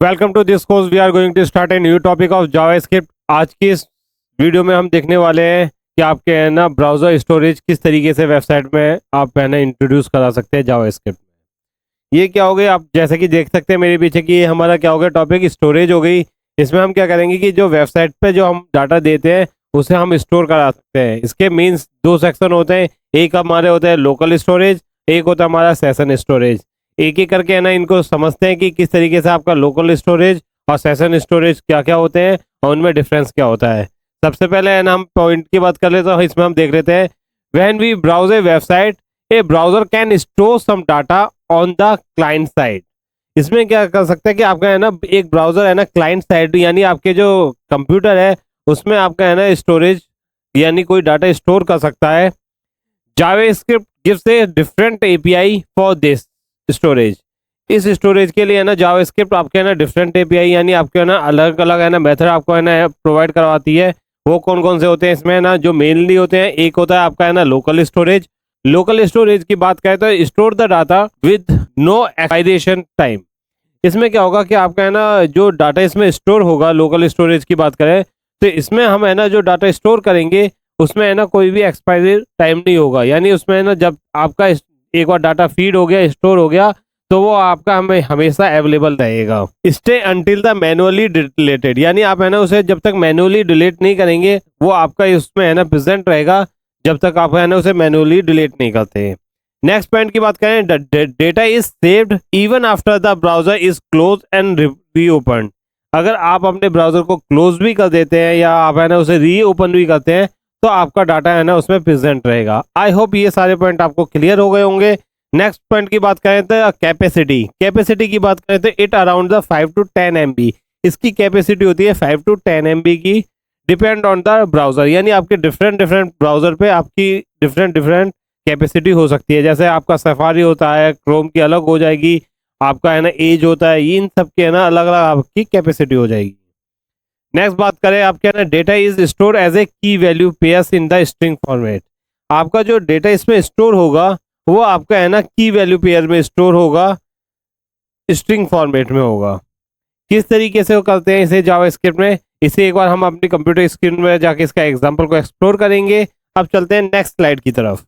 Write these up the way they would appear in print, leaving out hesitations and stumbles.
Welcome to this course. We are going to start a new topic of JavaScript. आज की इस video में हम देखने वाले हैं कि आपके है ना ब्राउजर स्टोरेज किस तरीके से वेबसाइट में आप है ना इंट्रोड्यूस करा सकते हैं जावास्क्रिप्ट में। ये क्या हो गई, आप जैसे कि देख सकते हैं मेरे पीछे कि ये हमारा क्या हो गया, टॉपिक स्टोरेज हो गई। इसमें हम क्या करेंगे कि जो वेबसाइट पे जो हम डाटा देते हैं उसे हम स्टोर करा सकते हैं। इसके मीन्स दो सेक्शन होते हैं, एक हमारे होते हैं लोकल स्टोरेज, एक होता है हमारा सेशन स्टोरेज। एक एक करके है ना इनको समझते हैं कि किस तरीके से आपका लोकल स्टोरेज और सेशन स्टोरेज क्या क्या होते हैं और उनमें डिफरेंस क्या होता है। सबसे पहले है ना हम पॉइंट की बात कर लेते हैं, इसमें हम देख लेते हैं when we browse a website a browser can store some data on the client side. इसमें क्या कर सकते हैं कि आपका है ना एक ब्राउजर है ना क्लाइंट साइड यानी आपके जो कंप्यूटर है उसमें आपका है ना स्टोरेज यानी कोई डाटा स्टोर कर सकता है। JavaScript gives a different API for this storage. इस स्टोरेज के लिए है ना जावास्क्रिप्ट आपके है ना डिफरेंट एपीआई यानी आपके है ना अलग अलग है ना मेथड आपको है ना प्रोवाइड करवाती है। वो कौन कौन से होते हैं इसमें ना जो मेनली होते हैं, एक होता है आपका है ना लोकल स्टोरेज। लोकल स्टोरेज की बात करें तो store the data with no expiration time. इसमें क्या होगा कि आपका है ना जो डाटा इसमें स्टोर होगा, लोकल स्टोरेज की बात करें तो इसमें हम है ना जो डाटा स्टोर करेंगे उसमें है ना कोई भी एक्सपायरी टाइम नहीं होगा। यानी उसमें है ना जब आपका एक बार डाटा फीड हो गया, स्टोर हो गया, तो वो आपका हमें हमेशा अवेलेबल रहेगा। Stay until the manually deleted, यानी आप है ना उसे जब तक मैनुअली डिलीट नहीं करेंगे वो आपका उसमें है ना प्रेजेंट रहेगा जब तक आप है ना उसे मैनुअली डिलीट नहीं करते। नेक्स्ट पॉइंट की बात करें, data is saved even after the browser is close and reopen. अगर आप अपने ब्राउजर को क्लोज भी कर देते हैं या आप है ना उसे रीओपन भी करते हैं तो आपका डाटा है ना उसमें प्रेजेंट रहेगा। आई होप ये सारे पॉइंट आपको क्लियर हो गए होंगे। नेक्स्ट पॉइंट की बात करें तो कैपेसिटी। कैपेसिटी की बात करें तो it around the 5 to 10 MB। इसकी कैपेसिटी होती है 5 to 10 MB की, डिपेंड ऑन द ब्राउजर। यानी आपके डिफरेंट डिफरेंट ब्राउजर पे आपकी डिफरेंट डिफरेंट कैपेसिटी हो सकती है। जैसे आपका सफारी होता है, क्रोम की अलग हो जाएगी, आपका है ना एज होता है, इन सब के है ना अलग अलग आपकी कैपेसिटी हो जाएगी। नेक्स्ट बात करें आपके ना data is store as a key value pairs in the string format. आपका जो डेटा इसमें स्टोर होगा वो आपका है ना की वैल्यू पेयर में स्टोर होगा, स्ट्रिंग फॉर्मेट में होगा। किस तरीके से वो करते हैं इसे जावास्क्रिप्ट में, इसे एक बार हम अपनी कंप्यूटर स्क्रीन में जाके इसका एग्जांपल को एक्सप्लोर करेंगे। अब चलते हैं नेक्स्ट स्लाइड की तरफ।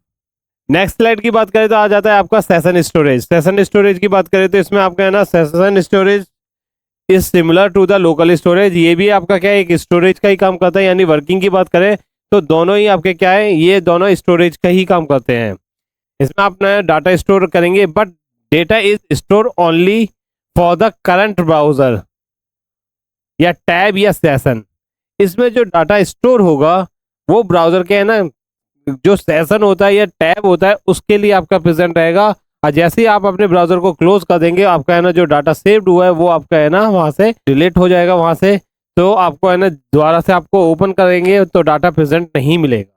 नेक्स्ट स्लाइड की बात करें तो आ जाता है आपका सेशन स्टोरेज। सेशन स्टोरेज की बात करें तो इसमें आपका है ना session storage is similar to the local storage. ये भी आपका क्या है, एक स्टोरेज का ही काम करता है। यानी वर्किंग की बात करें तो दोनों ही आपके क्या है, ये दोनों स्टोरेज का ही काम करते हैं। इसमें आप नया डाटा स्टोर करेंगे but data is store only for the current browser या टैब या सेशन। इसमें जो डाटा स्टोर होगा वो ब्राउजर के है ना जो सेशन होता है या टैब होता है उसके लिए आपका प्रेजेंट रहेगा। और जैसे ही आप अपने ब्राउजर को क्लोज कर देंगे आपका है ना जो डाटा सेव्ड हुआ है वो आपका है ना वहां से डिलीट हो जाएगा वहां से। तो आपको है ना दोबारा से आपको ओपन करेंगे तो डाटा प्रेजेंट नहीं मिलेगा।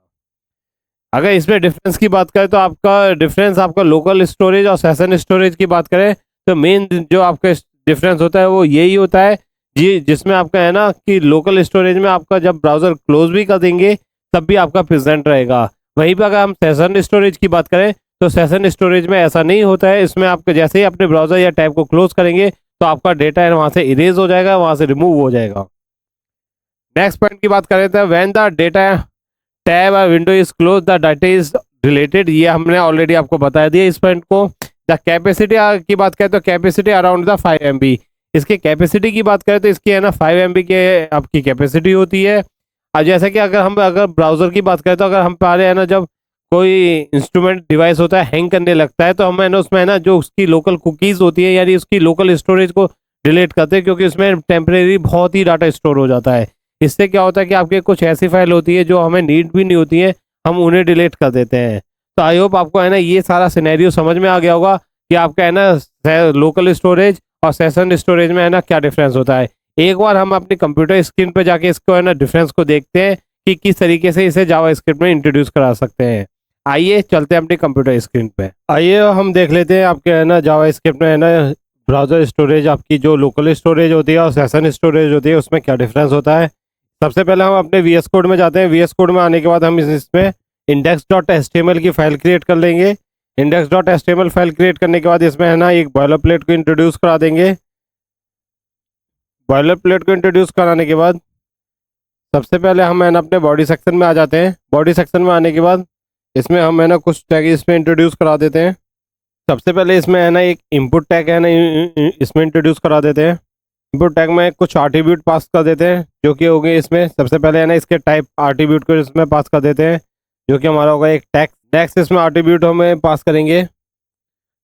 अगर इसमें डिफरेंस की बात करें तो आपका डिफरेंस आपका लोकल स्टोरेज और सेशन स्टोरेज की बात करें तो मेन जो आपका डिफरेंस होता है वो यही होता है जी, जिसमें आपका है ना कि लोकल स्टोरेज में आपका जब ब्राउजर क्लोज भी कर देंगे तब भी आपका प्रेजेंट रहेगा। वहीं पर अगर हम सेशन स्टोरेज की बात करें तो सेशन स्टोरेज में ऐसा नहीं होता है। इसमें आपके जैसे ही अपने ब्राउजर या टैब को क्लोज करेंगे तो आपका डेटा है वहां से इरेज हो जाएगा, वहां से रिमूव हो जाएगा। नेक्स्ट पॉइंट की बात करें तो व्हेन द डेटा टैब और window is close the data is related. ये हमने ऑलरेडी आपको बता दिया इस पॉइंट को। द कैपेसिटी की बात करें तो कैपेसिटी अराउंड द 5 MB। इसकी कैपेसिटी की बात करें तो इसकी है ना 5 MB के आपकी कैपेसिटी होती है। और जैसे कि अगर ब्राउजर की बात करें तो अगर हम पा रहे हैं ना जब कोई इंस्ट्रूमेंट डिवाइस होता है हैंग करने लगता है तो हमें ना उसमें है ना जो उसकी लोकल कुकीज होती है यानी उसकी लोकल स्टोरेज को डिलीट करते हैं, क्योंकि उसमें टेम्परेरी बहुत ही डाटा स्टोर हो जाता है। इससे क्या होता है कि आपके कुछ ऐसी फाइल होती है जो हमें नीड भी नहीं होती है, हम उन्हें डिलीट कर देते हैं। तो आई होप आपको है ना ये सारा सिनेरियो समझ में आ गया होगा कि आपका है ना लोकल स्टोरेज और सेशन स्टोरेज में है ना क्या डिफरेंस होता है। एक बार हम अपनी कंप्यूटर स्क्रीन पर जाके इसको है ना डिफरेंस को देखते हैं कि किस तरीके से इसे जावास्क्रिप्ट में इंट्रोड्यूस करा सकते हैं। आइए चलते हैं अपनी कंप्यूटर स्क्रीन पे। आइए हम देख लेते हैं आपके है ना जावास्क्रिप्ट में है ना ब्राउजर स्टोरेज आपकी जो लोकल स्टोरेज होती है और सेशन स्टोरेज होती है उसमें क्या डिफरेंस होता है। सबसे पहले हम अपने वी एस कोड में जाते हैं। वी एस कोड में आने के बाद हम इसमें index.html की फाइल क्रिएट कर लेंगे। index.html फाइल क्रिएट करने के बाद इसमें है ना एक बॉयलरप्लेट को इंट्रोड्यूस करा देंगे। बॉयलर प्लेट को इंट्रोड्यूस कराने के बाद सबसे पहले हम है ना अपने बॉडी सेक्शन में आ जाते हैं। बॉडी सेक्शन में आने के बाद इसमें हम है ना कुछ टैग इसमें इंट्रोड्यूस करा देते हैं। सबसे पहले इसमें है ना एक इनपुट टैग है ना इसमें इंट्रोड्यूस करा देते हैं। इनपुट टैग में कुछ आर्टिब्यूट पास कर देते हैं जो कि हो गए इसमें। सबसे पहले है ना इसके टाइप आर्टिब्यूट को इसमें पास कर देते हैं जो कि हमारा होगा एक टैग। नेक्स्ट इसमें आर्टिब्यूट हमें पास करेंगे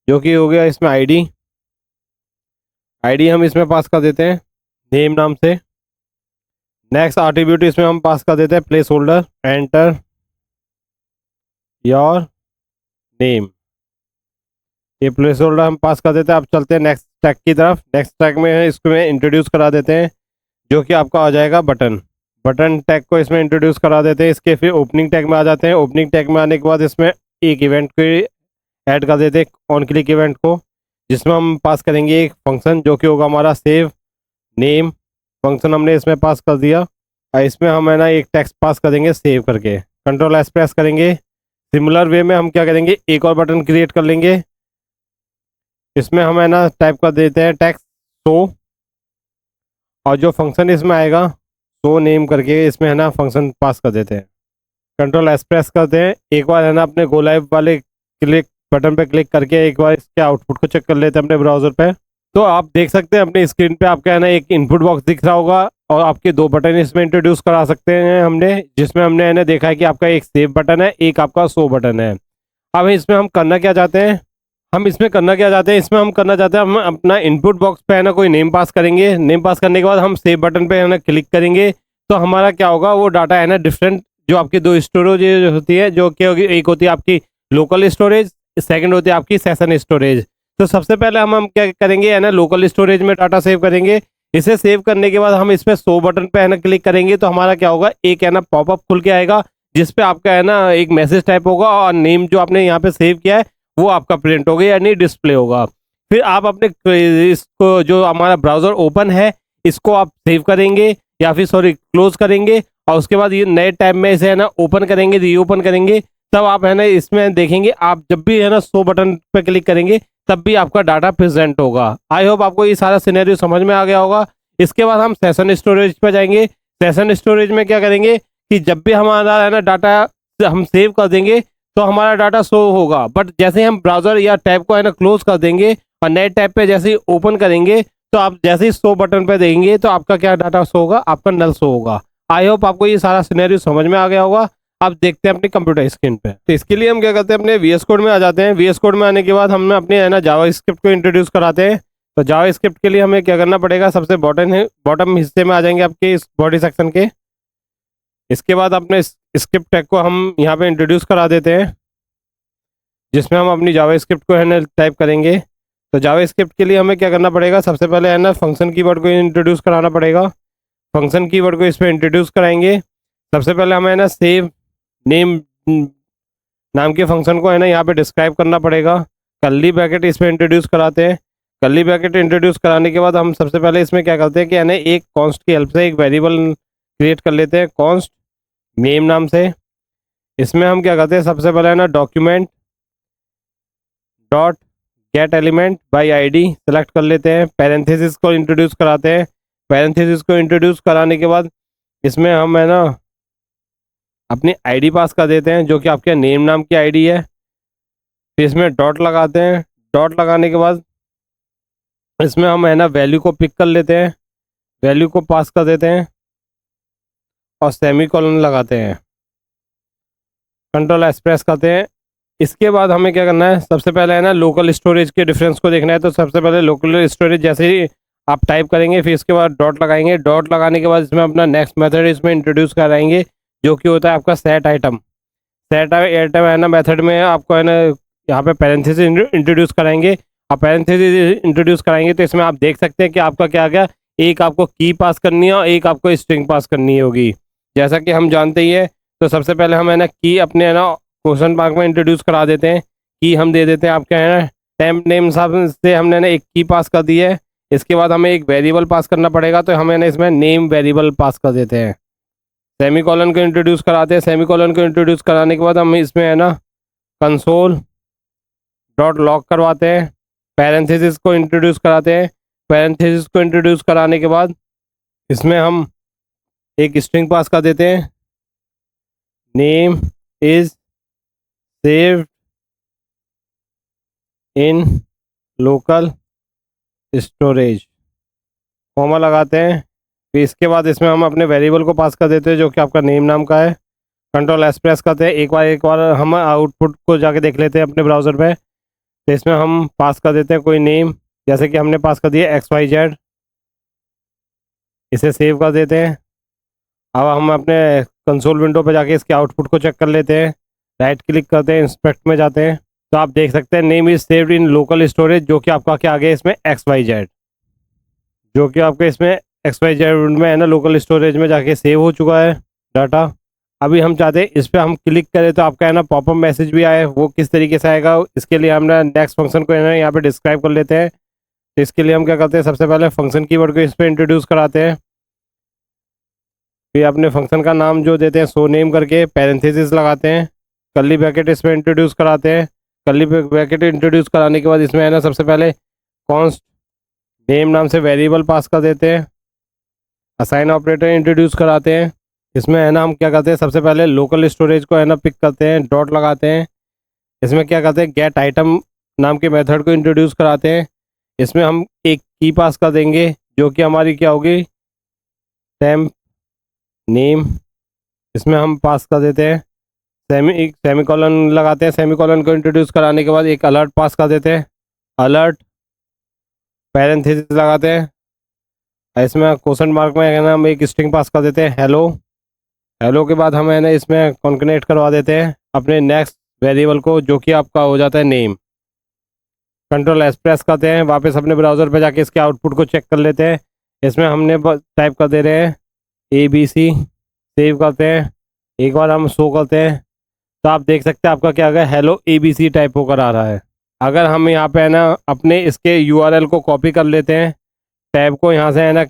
जो कि हो गया इसमें आईडी। आईडी हम इसमें पास कर देते हैं नेम नाम से। नेक्स्ट आर्टिब्यूट इसमें हम पास कर देते हैं place holder. Enter your name, ये प्लेस होल्डर हम पास कर देते हैं। अब चलते हैं नेक्स्ट टैग की तरफ। नेक्स्ट टैग में इसको इंट्रोड्यूस करा देते हैं जो कि आपका आ जाएगा बटन। बटन टैग को इसमें इंट्रोड्यूस करा देते हैं। इसके फिर ओपनिंग टैग में आ जाते हैं। ओपनिंग टैग में आने के बाद इसमें एक इवेंट को ऐड कर देते हैं, ऑन क्लिक इवेंट को, जिसमें हम पास करेंगे एक फंक्शन जो कि होगा हमारा सेव नेम। फंक्शन हमने इसमें पास कर दिया और इसमें हम है ना एक टेक्स्ट पास करेंगे सेव करके। कंट्रोल एस प्रेस करेंगे। सिमिलर वे में हम क्या करेंगे, एक और बटन क्रिएट कर लेंगे। इसमें हम है ना टाइप कर देते हैं टेक्स्ट शो, और जो फंक्शन इसमें आएगा शो नेम करके इसमें है ना फंक्शन पास कर देते हैं। कंट्रोल एस प्रेस करते हैं। एक बार है ना अपने गो लाइव वाले क्लिक बटन पे क्लिक करके एक बार इसके आउटपुट को चेक कर लेते हैं अपने ब्राउजर पे। तो आप देख सकते हैं अपने स्क्रीन पे आपका है ना एक इनपुट बॉक्स दिख रहा होगा और आपके दो बटन इसमें इंट्रोड्यूस करा सकते हैं हमने, जिसमें हमने है ना देखा है कि आपका एक सेव बटन है, एक आपका शो बटन है। अब इसमें हम करना क्या चाहते हैं, इसमें हम करना चाहते हैं हम अपना इनपुट बॉक्स पे है ना कोई नेम पास करेंगे। नेम पास करने के बाद हम सेव बटन पे है ना क्लिक करेंगे तो हमारा क्या होगा, वो डाटा है ना डिफरेंट, जो आपकी दो स्टोरेज होती है, जो कि होगी एक होती है आपकी लोकल स्टोरेज, सेकंड होती है आपकी सेशन स्टोरेज। तो सबसे पहले हम क्या करेंगे है ना लोकल स्टोरेज में डाटा सेव करेंगे। इसे सेव करने के बाद हम इस पे शो बटन पे है ना क्लिक करेंगे तो हमारा क्या होगा, एक है ना पॉपअप खुल के आएगा जिसपे आपका है ना एक मैसेज टाइप होगा और नेम जो आपने यहाँ पे सेव किया है वो आपका प्रिंट होगा यानी डिस्प्ले होगा। फिर आप अपने इसको जो हमारा ब्राउजर ओपन है इसको आप सेव करेंगे या फिर सॉरी क्लोज करेंगे और उसके बाद ये नए टैब में इसे है ना ओपन करेंगे, रीओपन करेंगे। तब आप है ना इसमें देखेंगे, आप जब भी है ना शो बटन पे क्लिक करेंगे तब भी आपका डाटा प्रेजेंट होगा। आई होप आपको ये सारा सिनेरियो समझ में आ गया होगा। इसके बाद हम सेशन स्टोरेज पे जाएंगे। सेशन स्टोरेज में क्या करेंगे कि जब भी हमारा है ना डाटा हम सेव कर देंगे तो हमारा डाटा शो होगा, बट जैसे हम ब्राउजर या टैब को है ना क्लोज कर देंगे और नए टैब पे जैसे ही ओपन करेंगे तो आप जैसे ही शो बटन पे देंगे तो आपका क्या डाटा शो होगा, आपका नल शो होगा। आई होप आपको ये सारा सिनेरियो समझ में आ गया होगा। आप देखते हैं अपनी कंप्यूटर स्क्रीन पे। तो इसके लिए हम क्या करते हैं, अपने वीएस कोड में आ जाते हैं। वीएस कोड में आने के बाद हम अपने है ना जावा स्क्रिप्ट को इंट्रोड्यूस कराते हैं। तो जावा स्क्रिप्ट के लिए हमें क्या करना पड़ेगा, सबसे बॉटम हिस्से में आ जाएंगे आपके इस बॉडी सेक्शन के। इसके बाद अपने स्क्रिप्ट टैग को हम यहाँ पे इंट्रोड्यूस करा देते हैं जिसमें हम अपनी जावा स्क्रिप्ट को है ना टाइप करेंगे। तो जावा स्क्रिप्ट के लिए हमें क्या करना पड़ेगा, सबसे पहले है ना फंक्शन कीवर्ड को इंट्रोड्यूस कराना पड़ेगा। फंक्शन कीवर्ड को इसमें इंट्रोड्यूस कराएंगे। सबसे पहले हमें है ना सेव नेम नाम के फंक्शन को है ना यहाँ पे डिस्क्राइब करना पड़ेगा। कर्ली ब्रैकेट इसमें इंट्रोड्यूस कराते हैं। कर्ली ब्रैकेट इंट्रोड्यूस कराने के बाद हम सबसे पहले इसमें क्या करते हैं कि है ना एक कॉन्स्ट की हेल्प से एक वेरिएबल क्रिएट कर लेते हैं कॉन्स्ट नेम नाम से। इसमें हम क्या करते हैं, सबसे पहले है ना document dot gate element by ID select कर लेते हैं। पैरेंथेसिस को इंट्रोड्यूस कराते हैं। पैरेंथेसिस को इंट्रोड्यूस कराने के बाद इसमें हम है ना अपनी आईडी पास कर देते हैं जो कि आपके नेम नाम की आईडी है। फिर इसमें डॉट लगाते हैं। डॉट लगाने के बाद इसमें हम है ना वैल्यू को पिक कर लेते हैं, वैल्यू को पास कर देते हैं और सेमी कॉलन लगाते हैं। कंट्रोल एस प्रेस करते हैं। इसके बाद हमें क्या करना है, सबसे पहले है ना लोकल स्टोरेज के डिफरेंस को देखना है। तो सबसे पहले लोकल स्टोरेज जैसे ही आप टाइप करेंगे फिर इसके बाद डॉट लगाएंगे। डॉट लगाने के बाद इसमें अपना नेक्स्ट मेथड इसमें इंट्रोड्यूस कराएंगे जो कि होता है आपका सेट आइटम। सेट आइटम है ना मेथड में आपको है ना यहाँ पे पैरेंथेसिस इंट्रोड्यूस कराएंगे। आप पैरेंथेसिस इंट्रोड्यूस कराएंगे तो इसमें आप देख सकते हैं कि आपका क्या क्या, एक आपको की पास करनी है और एक आपको स्ट्रिंग पास करनी होगी जैसा कि हम जानते ही है। तो सबसे पहले हम है ना की अपने है ना क्वेश्चन मार्क में इंट्रोड्यूस करा देते हैं। की हम दे देते हैं आपके है ना टेम्प नेम से हमने ना एक की पास कर दी है। इसके बाद हमें एक वेरिएबल पास करना पड़ेगा तो हमें ना इसमें नेम वेरिएबल पास कर देते हैं। सेमी कॉलन को इंट्रोड्यूस कराते हैं। सेमी कॉलन को इंट्रोड्यूस कराने के बाद हम इसमें है ना कंसोल डॉट लॉग करवाते हैं। पैरेंथेसिस को इंट्रोड्यूस कराते हैं। पैरेंथेसिस को इंट्रोड्यूस कराने के बाद इसमें हम एक स्ट्रिंग पास कर देते हैं, name is saved in local storage, comma लगाते हैं। फिर इसके बाद इसमें हम अपने वेरिएबल को पास कर देते हैं जो कि आपका नेम नाम का है। कंट्रोल एस प्रेस करते हैं, एक बार हम आउटपुट को जाके देख लेते हैं अपने ब्राउज़र पे। तो इसमें हम पास कर देते हैं कोई नेम, जैसे कि हमने पास कर दिया XYZ। इसे सेव कर देते हैं। अब हम अपने कंसोल विंडो पे जाके इसके आउटपुट को चेक कर लेते हैं। राइट क्लिक करते हैं, इंस्पेक्ट में जाते हैं, तो आप देख सकते हैं name is saved in local storage, जो कि आपका क्या आ गया इसमें XYZ, जो कि आपके इसमें XYZ में है ना लोकल स्टोरेज में जाके सेव हो चुका है डाटा। अभी हम चाहते हैं इस पर हम क्लिक करें तो आपका है ना पॉपअप मैसेज भी आए, वो किस तरीके से आएगा इसके लिए हम ना नेक्स्ट फंक्शन को है ना यहाँ पे डिस्क्राइब कर लेते हैं। तो इसके लिए हम क्या करते हैं, सबसे पहले फंक्शन कीवर्ड को इस पर इंट्रोड्यूस कराते हैं। फिर अपने फंक्शन का नाम जो देते हैं सो नेम करके पैरेंथेसिस लगाते हैं, कर्ली ब्रैकेट इसमें इंट्रोड्यूस कराते हैं। कर्ली ब्रैकेट इंट्रोड्यूस कराने के बाद इसमें है ना सबसे पहले कॉन्स्ट नेम नाम से वेरिएबल पास कर देते हैं। असाइन ऑपरेटर इंट्रोड्यूस कराते हैं। इसमें है ना हम क्या करते हैं, सबसे पहले लोकल स्टोरेज को है ना पिक करते हैं, डॉट लगाते हैं। इसमें क्या करते हैं, गेट आइटम नाम के मेथड को इंट्रोड्यूस कराते हैं। इसमें हम एक की पास कर देंगे जो कि हमारी क्या होगी, टेम्प नेम। इसमें हम पास कर देते हैं सेमीकोलन लगाते हैं। सेमीकोलन को इंट्रोड्यूस कराने के बाद एक अलर्ट पास कर देते हैं, अलर्ट पैरेंथेसिस लगाते हैं। इसमें क्वेश्चन मार्क में है ना हम एक स्ट्रिंग पास कर देते हैं, हेलो। हेलो के बाद हम है ना इसमें कॉन्कनेट करवा देते हैं अपने नेक्स्ट वेरिएबल को, जो कि आपका हो जाता है नेम। कंट्रोल एस प्रेस करते हैं, वापस अपने ब्राउज़र पे जाके इसके आउटपुट को चेक कर लेते हैं। इसमें हमने टाइप कर दे रहे हैं ABC, सेव करते हैं, एक बार हम शो करते हैं, तो आप देख सकते हैं आपका क्या आ गया, हेलो ABC टाइप होकर आ रहा है। अगर हम यहाँ पे है ना अपने इसके URL को कॉपी कर लेते हैं, टैब को यहाँ से है ना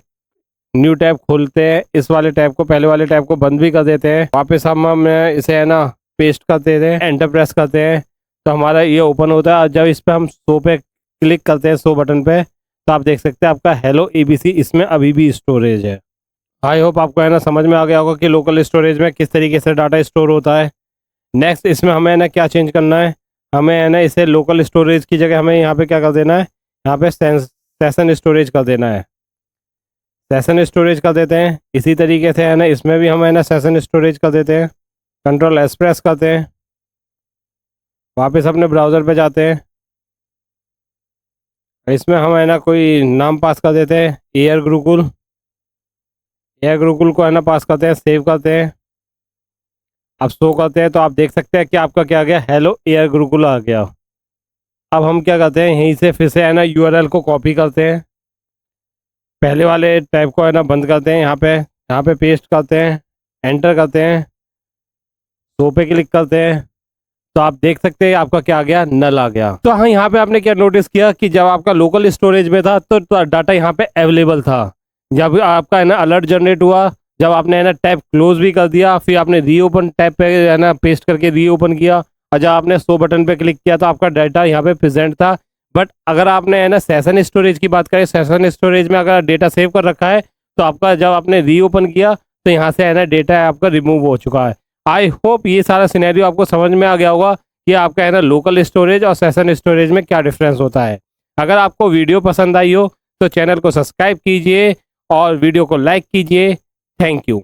न्यू टैब खोलते हैं, इस वाले टैब को पहले वाले टैब को बंद भी कर देते हैं, वापस हम इसे है ना पेस्ट कर देते हैं, एंटर प्रेस करते हैं, तो हमारा ये ओपन होता है। और जब इस पर हम शो पे क्लिक करते हैं, शो बटन पे, तो आप देख सकते हैं आपका हेलो ABC इसमें अभी भी स्टोरेज है। आई होप आपको है ना समझ में आ गया होगा कि लोकल स्टोरेज में किस तरीके से डाटा स्टोर होता है। नेक्स्ट इसमें हमें है ना क्या चेंज करना है, हमें है ना इसे लोकल स्टोरेज की जगह हमें यहाँ पे क्या कर देना है, यहाँ पे सेशन स्टोरेज कर देना है। सेशन स्टोरेज कर देते हैं। इसी तरीके से है ना इसमें भी हम है ना सेशन स्टोरेज कर देते हैं। कंट्रोल एस प्रेस करते हैं, वापस अपने ब्राउज़र पे जाते हैं। इसमें हम है ना कोई नाम पास कर देते हैं, एयर गुरुकुल। एयर गुरुकुल को है ना पास करते हैं, सेव करते हैं। अब शो करते हैं तो आप देख सकते हैं कि आपका क्या आ गया, हेलो एयर गुरुकुल आ गया। अब हम क्या करते हैं, यहीं से फिर से है ना URL को कॉपी करते हैं, पहले वाले टैब को है ना बंद करते हैं, यहाँ पे पेस्ट करते हैं, एंटर करते हैं, शो पे क्लिक करते हैं, तो आप देख सकते हैं आपका क्या आ गया, नल आ गया। तो हाँ, यहाँ पे आपने क्या नोटिस किया कि जब आपका लोकल स्टोरेज में था तो डाटा यहाँ पे अवेलेबल था। जब आपका है ना अलर्ट जनरेट हुआ, जब आपने है ना टैब क्लोज भी कर दिया, फिर आपने रीओपन टैब पे है ना पेस्ट करके रीओपन किया, और जब आपने शो बटन पे क्लिक किया तो आपका डाटा यहाँ पे प्रेजेंट था। बट अगर आपने है ना सेशन स्टोरेज की बात करें, सेशन स्टोरेज में अगर डेटा सेव कर रखा है, तो आपका जब आपने रीओपन किया तो यहाँ से है ना डेटा आपका रिमूव हो चुका है। आई होप ये सारा सिनेरियो आपको समझ में आ गया होगा कि आपका है ना लोकल स्टोरेज और सेशन स्टोरेज में क्या डिफरेंस होता है। अगर आपको वीडियो पसंद आई हो तो चैनल को सब्सक्राइब कीजिए और वीडियो को लाइक कीजिए। Thank you.